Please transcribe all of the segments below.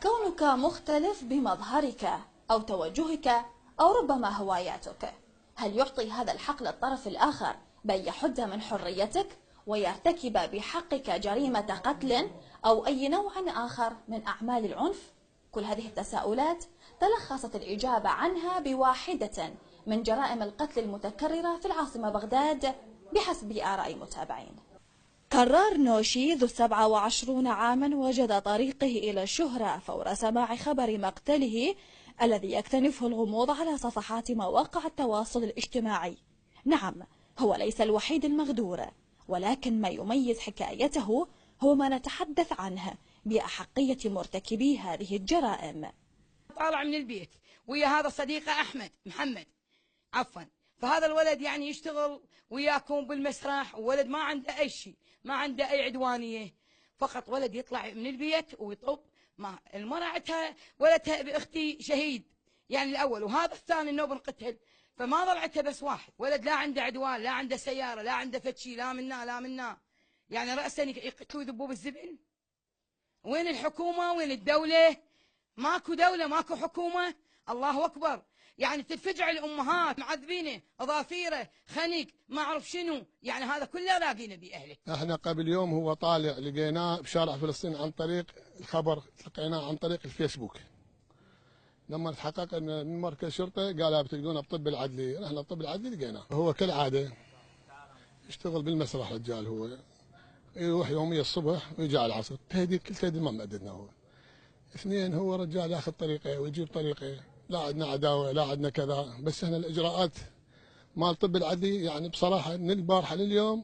كونك مختلف بمظهرك أو توجهك أو ربما هواياتك، هل يعطي هذا الحق للطرف الآخر بأن يحد من حريتك ويرتكب بحقك جريمة قتل أو أي نوع آخر من أعمال العنف؟ كل هذه التساؤلات تلخصت الإجابة عنها بواحدة من جرائم القتل المتكررة في العاصمة بغداد بحسب آراء متابعين. كرار نوشي ذو 27 عاما وجد طريقه إلى الشهرة فور سماع خبر مقتله الذي يكتنفه الغموض على صفحات مواقع التواصل الاجتماعي. نعم، هو ليس الوحيد المغدور، ولكن ما يميز حكايته هو ما نتحدث عنه بأحقية مرتكبي هذه الجرائم. طالع من البيت ويا هذا صديقه محمد عفوا، فهذا الولد يعني يشتغل وياكم بالمسرح، وولد ما عنده أي شيء، ما عنده أي عدوانية، فقط ولد يطلع من البيت ويطب مع المرأة عندها ولدها بأختي شهيد يعني الأول، وهذا الثاني النوب انقتل، فما ضلعتها بس واحد ولد، لا عنده عدوان، لا عنده سيارة، لا عنده فتشي، لا منا يعني رأسا يقتلوا يذبوا بالزبن. وين الحكومة؟ وين الدولة؟ ماكو دولة، ماكو حكومة. الله أكبر، يعني تنفجع الأمهات معذبينه، أظافيره، خنق، ما أعرف شنو، يعني هذا كله لاقينا بأهله. احنا قبل يوم هو طالع لقيناه بشارع فلسطين عن طريق الخبر، لقيناه عن طريق الفيسبوك. لما تحقق ان من مركز شرطه قال بتلقونه بطب العدلي، نحن الطب العدلي لقيناه. هو كالعاده يشتغل بالمسرح رجال، هو يروح يوميا الصبح ويجي على العصر، تهديد كل تهديد ما مأددنا. هو اثنين، هو رجال ياخذ طريقه ويجيب طريقه، لا عندنا عداوه لا عندنا كذا، بس احنا الاجراءات مال طب العدلي يعني بصراحه من البارحه لليوم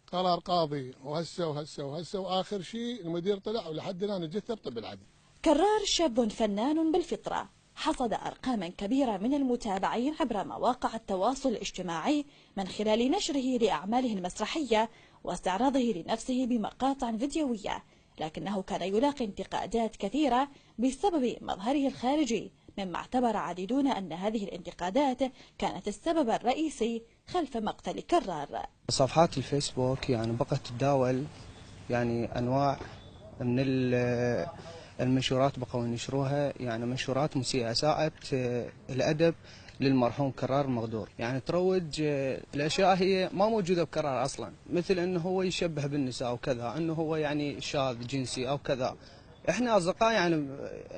قرار قاضي وهسه واخر شيء المدير طلع ولحد الان الجثه بطب العدلي. كرار شاب فنان بالفطره، حصد ارقاما كبيره من المتابعين عبر مواقع التواصل الاجتماعي من خلال نشره لاعماله المسرحيه واستعراضه لنفسه بمقاطع فيديويه، لكنه كان يلاقي انتقادات كثيره بسبب مظهره الخارجي، مما اعتبر عديدون أن هذه الانتقادات كانت السبب الرئيسي خلف مقتل كرار. صفحات الفيسبوك يعني بقت تداول يعني أنواع من المنشورات، بقوا ينشروها يعني منشورات مسيئة، أساءت الأدب للمرحوم كرار المغدور، يعني تروج الأشياء هي ما موجودة بكرار أصلا، مثل أنه هو يشبه بالنساء وكذا، أنه هو يعني شاذ جنسي أو كذا. احنا اصدقاء يعني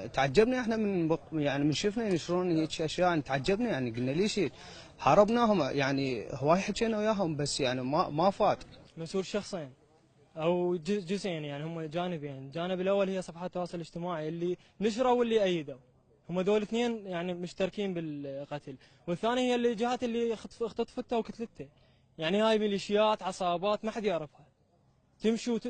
تعجبنا، احنا من شفنا ينشرون هيك اشياء يعني تعجبنا، يعني قلنا ليش حاربناهم، يعني هواي حكينا وياهم بس يعني ما فات. مسؤول شخصين او جزئين، يعني هم جانبين، الجانب الاول هي صفحات التواصل الاجتماعي اللي نشروا واللي ايدوا، هم دول اثنين يعني مشتركين بالقتل، والثاني هي الجهات اللي اختطفته وقتلته، يعني هاي ميليشيات عصابات ما حد يعرفها،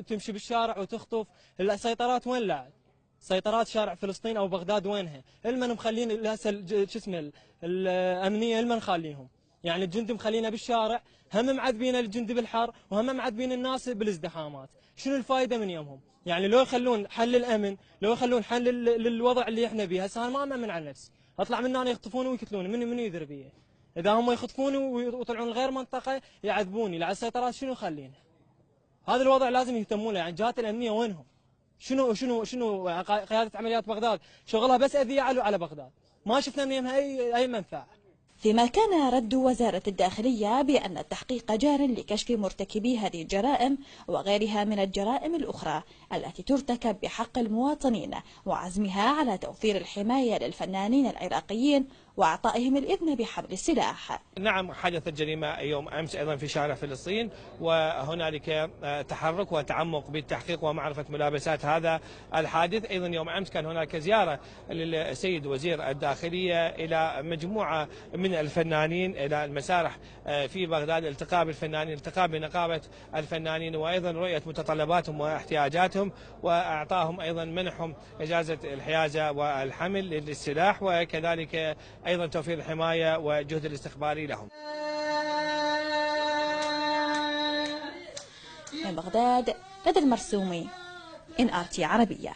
تمشي بالشارع وتخطف. السيطرات وين لعد؟ سيطرات شارع فلسطين او بغداد وينها؟ المن مخلين هسه شو اسمه الامنيه، المن خاليهم، يعني الجندي مخلينا بالشارع، هم معذبين الجندي بالحر وهم معذبين الناس بالازدحامات، شنو الفائده من يومهم؟ يعني لو يخلون حل الامن، لو يخلون حل للوضع اللي احنا بيه، هسه انا ما امن على نفسي، اطلع من هنا يخطفوني ويقتلوني، من يدري بيه؟ اذا هم يخطفوني ويطلعون غير منطقه يعذبوني، على السيطرات شنو يخلينا؟ هذا الوضع لازم يهتمون له، يعني الجهات الامنيه وينهم؟ شنو قياده عمليات بغداد شغلها بس اذيه على بغداد، ما شفنا منها اي منفعه. فيما كان رد وزارة الداخلية بأن التحقيق جار لكشف مرتكبي هذه الجرائم وغيرها من الجرائم الأخرى التي ترتكب بحق المواطنين، وعزمها على توفير الحماية للفنانين العراقيين وإعطائهم الإذن بحمل السلاح. نعم، حدثت جريمة يوم أمس أيضا في شارع فلسطين، وهنالك تحرك وتعمق بالتحقيق ومعرفة ملابسات هذا الحادث. أيضا يوم أمس كان هناك زيارة للسيد وزير الداخلية إلى مجموعة من الفنانين إلى المسارح في بغداد، التقاء بالفنانين، التقاء بنقابة الفنانين، وأيضا رؤية متطلباتهم واحتياجاتهم، وأعطاهم أيضا منحهم إجازة الحيازة والحمل للسلاح، وكذلك أيضا توفير الحماية وجهد الاستخباري لهم. من بغداد، ندى المرسومي، NRT عربية.